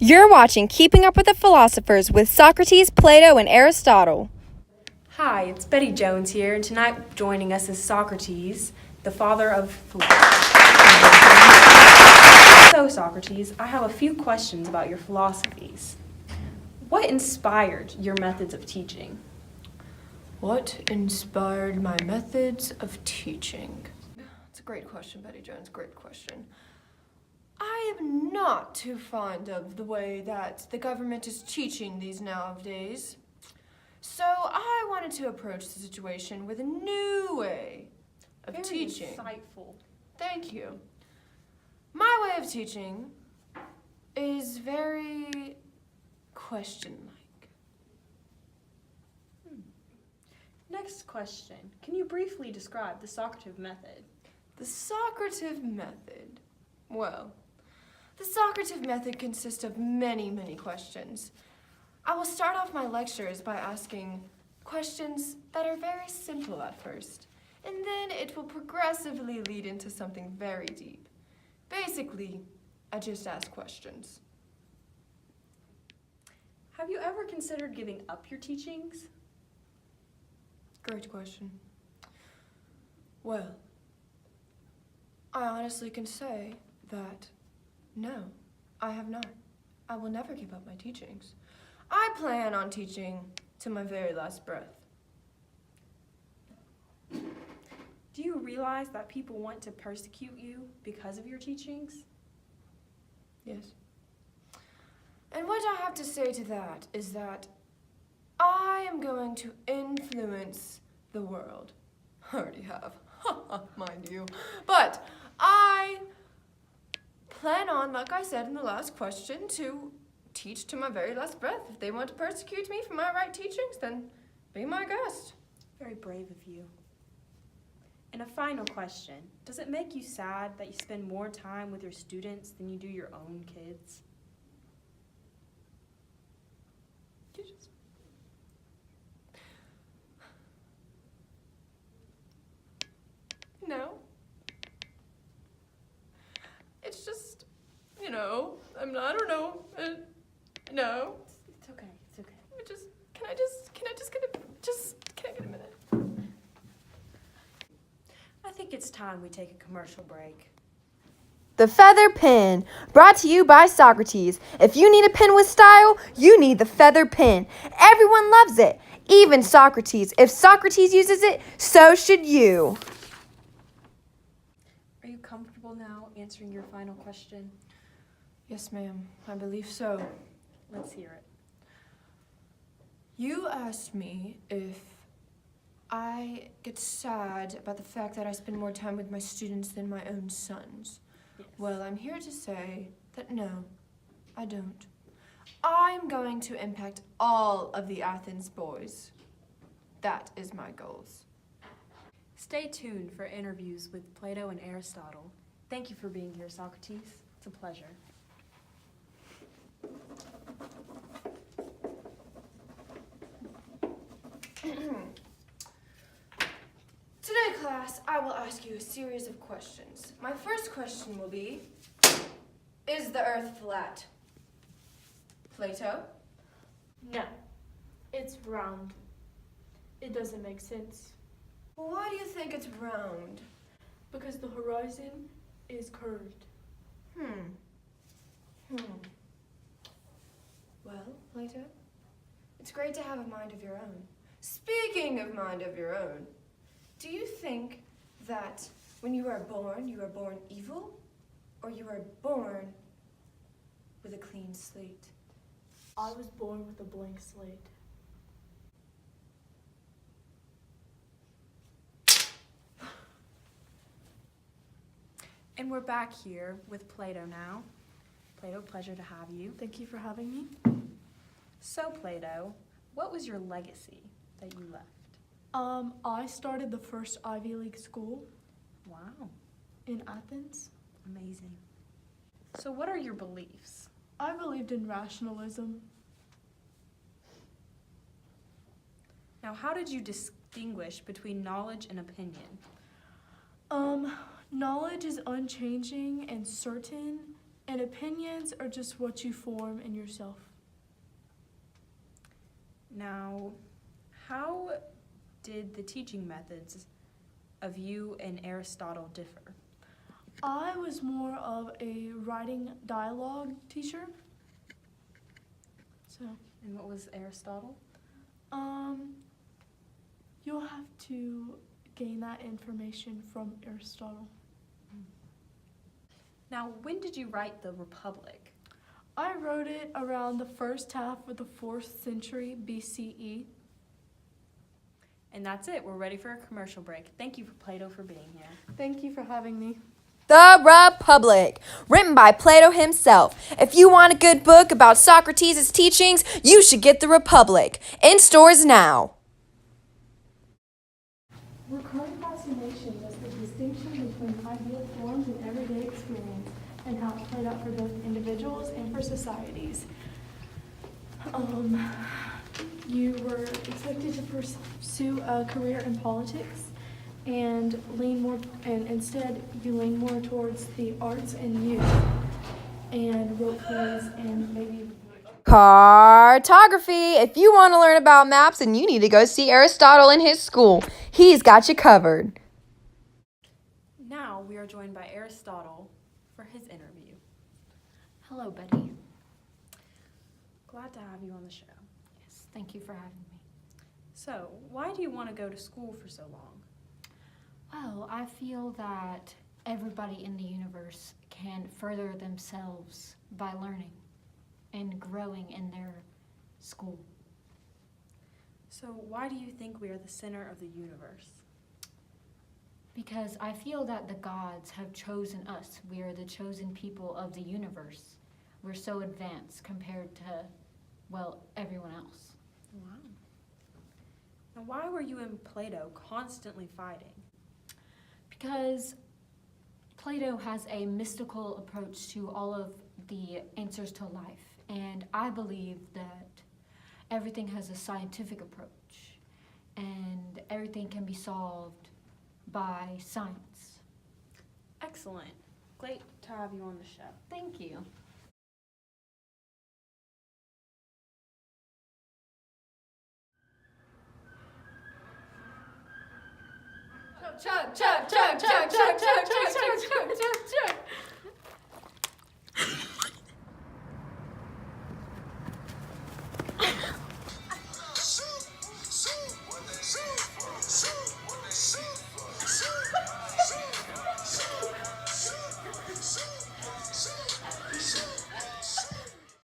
You're watching Keeping Up with the Philosophers with Socrates, Plato, and Aristotle. Hi, it's Betty Jones here, and tonight joining us is Socrates, the father of philosophy. So, Socrates, I have a few questions about your philosophies. What inspired your methods of teaching? What inspired my methods of teaching? It's a great question, Betty Jones, great question. I am not too fond of the way that the government is teaching these nowadays. So I wanted to approach the situation with a new way of teaching. Very insightful. Thank you. My way of teaching is very question-like. Next question. Can you briefly describe the Socrative method? The Socrative method. Well, the Socrative method consists of many, many questions. I will start off my lectures by asking questions that are very simple at first, and then it will progressively lead into something very deep. Basically, I just ask questions. Have you ever considered giving up your teachings? Great question. Well, I honestly can say that no, I have not. I will never give up my teachings. I plan on teaching to my very last breath. Do you realize that people want to persecute you because of your teachings? Yes. And what I have to say to that is that I am going to influence the world. I already have, mind you. But I plan on, like I said in the last question, to teach to my very last breath. If they want to persecute me for my right teachings, then be my guest. Very brave of you. And a final question. Does it make you sad that you spend more time with your students than you do your own kids? No. It's just, I don't know. No. It's okay, it's okay. Can I get a minute? I think it's time we take a commercial break. The Feather Pen, brought to you by Socrates. If you need a pen with style, you need the Feather Pen. Everyone loves it, even Socrates. If Socrates uses it, so should you. Are you comfortable now answering your final question? Yes, ma'am. I believe so. Let's hear it. You asked me if I get sad about the fact that I spend more time with my students than my own sons. Yes. Well, I'm here to say that no, I don't. I'm going to impact all of the Athens boys. That is my goals. Stay tuned for interviews with Plato and Aristotle. Thank you for being here, Socrates. It's a pleasure. Today, class, I will ask you a series of questions. My first question will be, is the earth flat? Plato? No, it's round. It doesn't make sense Why do you think it's round? because the horizon is curved. Well, Plato, it's great to have a mind of your own. Speaking of mind of your own, do you think that when you are born evil, or you are born with a clean slate? I was born with a blank slate. And we're back here with Plato now. Plato, pleasure to have you. Thank you for having me. So, Plato, what was your legacy that you left? I started the first Ivy League school Wow, in Athens. amazing. So what are your beliefs? I believed in rationalism. Now, how did you distinguish between knowledge and opinion? Knowledge is unchanging and certain, And opinions are just what you form in yourself. Now, how did the teaching methods of you and Aristotle differ? I was more of a writing dialogue teacher. So, And what was Aristotle? you'll have to gain that information from Aristotle. Now, when did you write the Republic? I wrote it around the first half of the 4th century BCE. And that's it. We're ready for a commercial break. Thank you, Plato, for being here. Thank you for having me. The Republic, written by Plato himself. If you want a good book about Socrates' teachings, you should get The Republic. In stores now. Recurrent fascination is the distinction between ideal forms and everyday experience, and how it played out for both individuals and for societies. You were expected to pursue a career in politics, and instead you lean more towards the arts and music, and wrote plays and maybe. Cartography. If you want to learn about maps, then you need to go see Aristotle in his school. He's got you covered. Now we are joined by Aristotle for his interview. Hello, Betty. Glad to have you on the show. Yes, thank you for having me. So, why do you want to go to school for so long? Well, I feel that everybody in the universe can further themselves by learning and growing in their school. So, why do you think we are the center of the universe? Because I feel that the gods have chosen us. We are the chosen people of the universe. We're so advanced compared to, well, everyone else. Wow. Now, why were you and Plato constantly fighting? Because Plato has a mystical approach to all of the answers to life. And I believe that everything has a scientific approach, and everything can be solved by science. Excellent. Great to have you on the show. Thank you. Chug, chug, chug, chug, chug, chug, chug, chug, chug, chug, chug.